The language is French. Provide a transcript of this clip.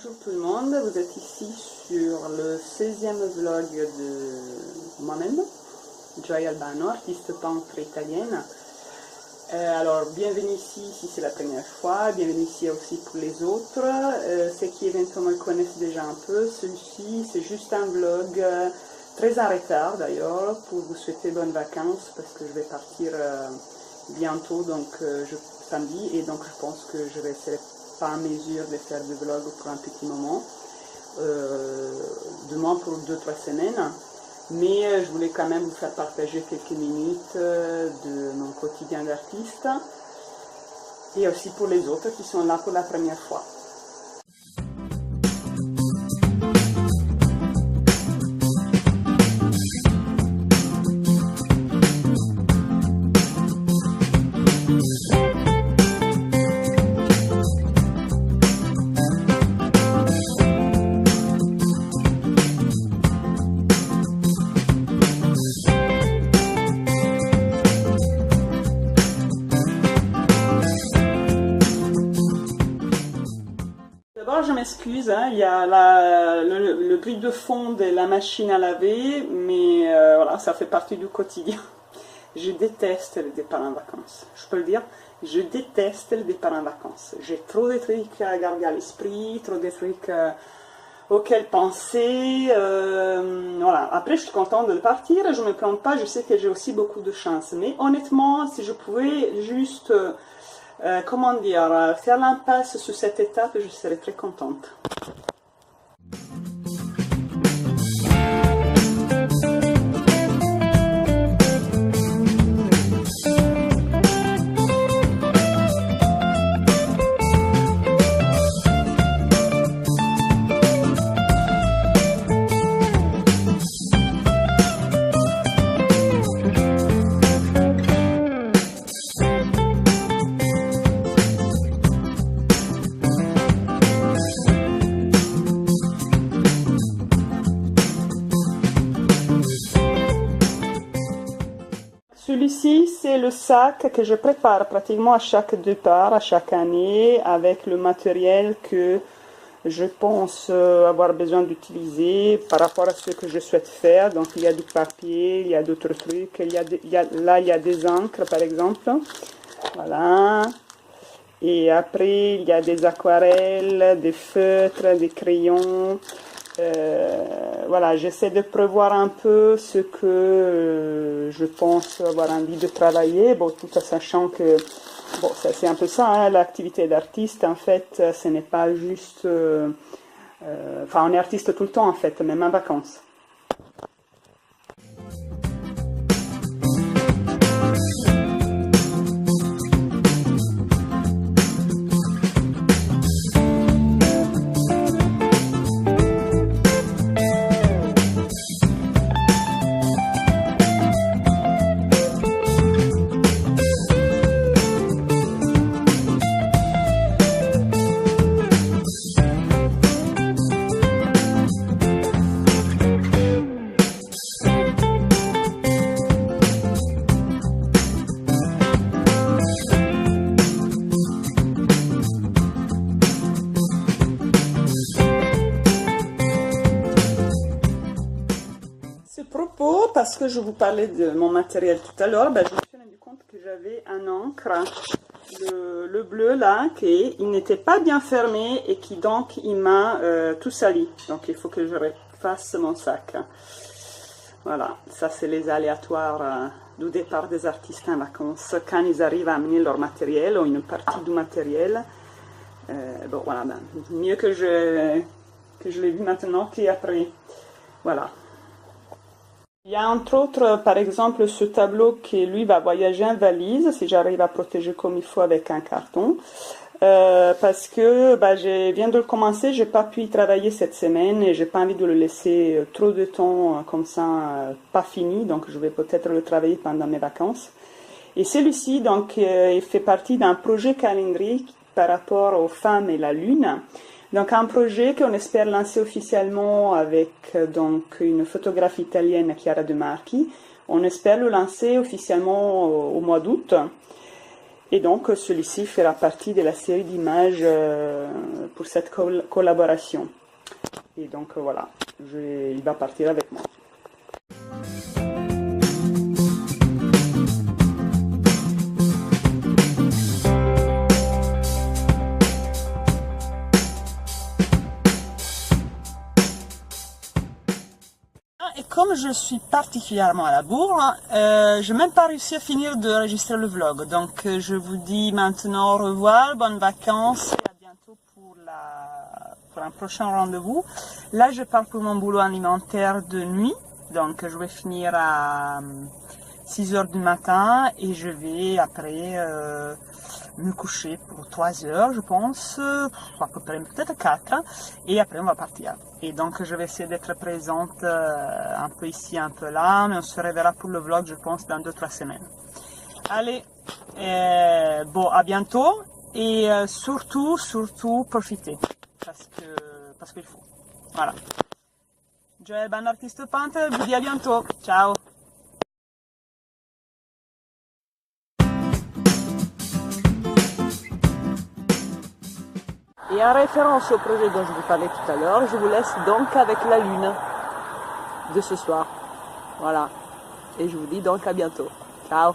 Bonjour tout le monde, vous êtes ici sur le 16e vlog de moi-même, Joy Albano, artiste peintre italienne. Alors bienvenue ici si c'est la première fois, bienvenue ici aussi pour les autres. Ceux qui éventuellement me connaissent déjà un peu, celui-ci c'est juste un vlog très en retard d'ailleurs pour vous souhaiter bonnes vacances parce que je vais partir bientôt, donc samedi, et donc je pense que je ne serai pas en mesure de faire des vlogs pour un petit moment, du moins pour 2-3 semaines. Mais je voulais quand même vous faire partager quelques minutes de mon quotidien d'artiste et aussi pour les autres qui sont là pour la première fois. D'abord, je m'excuse, hein, il y a le bruit de fond de la machine à laver, mais voilà, ça fait partie du quotidien. Je déteste le départ en vacances, je peux le dire, je déteste le départ en vacances. J'ai trop de trucs à garder à l'esprit, trop de trucs auxquels penser. Voilà. Après, je suis contente de partir, je ne me plains pas, je sais que j'ai aussi beaucoup de chance. Mais honnêtement, si je pouvais juste... comment dire, faire l'impasse sur cette étape, je serais très contente. Celui-ci, c'est le sac que je prépare pratiquement à chaque départ, à chaque année, avec le matériel que je pense avoir besoin d'utiliser par rapport à ce que je souhaite faire. Donc il y a du papier, il y a d'autres trucs, là il y a des encres par exemple, voilà. Et après il y a des aquarelles, des feutres, des crayons. Voilà, j'essaie de prévoir un peu ce que je pense avoir envie de travailler, bon, tout en sachant que bon, c'est un peu ça, hein, l'activité d'artiste, en fait, ce n'est pas juste... enfin, on est artiste tout le temps, en fait, même en vacances. Parce que je vous parlais de mon matériel tout à l'heure, ben, je me suis rendu compte que j'avais un encre, le bleu là, qui n'était pas bien fermé et qui donc il m'a tout sali. Donc il faut que je refasse mon sac. Voilà, ça c'est les aléatoires du départ des artistes en vacances. Quand ils arrivent à amener leur matériel ou une partie du matériel, bon voilà, ben, mieux que je l'ai vu maintenant qu'après. Voilà. Il y a entre autres, par exemple, ce tableau qui, lui, va voyager en valise, si j'arrive à protéger comme il faut avec un carton. Parce que bah, je viens de le commencer, j'ai pas pu y travailler cette semaine et j'ai pas envie de le laisser trop de temps comme ça, pas fini, donc je vais peut-être le travailler pendant mes vacances. Et celui-ci, donc, il fait partie d'un projet calendrier par rapport aux femmes et la lune. Donc un projet qu'on espère lancer officiellement avec donc une photographe italienne, Chiara De Marchi. On espère le lancer officiellement au mois d'août. Et donc celui-ci fera partie de la série d'images pour cette collaboration. Et donc voilà, il va partir avec moi. Et comme je suis particulièrement à la bourre, je n'ai même pas réussi à finir d'enregistrer le vlog. Donc je vous dis maintenant au revoir, bonnes vacances et à bientôt pour un prochain rendez-vous. Là je pars pour mon boulot alimentaire de nuit, donc je vais finir à 6 heures du matin et je vais après me coucher pour 3 heures, je pense, à peu près peut-être 4, et après on va partir. Et donc je vais essayer d'être présente un peu ici, un peu là, mais on se reverra pour le vlog, je pense, dans 2-3 semaines. Allez, bon, à bientôt, et surtout, profitez, parce qu'il faut. Voilà. Joël, band artiste peintre, vous dis à bientôt. Ciao. Et en référence au projet dont je vous parlais tout à l'heure, je vous laisse donc avec la lune de ce soir. Voilà. Et je vous dis donc à bientôt. Ciao.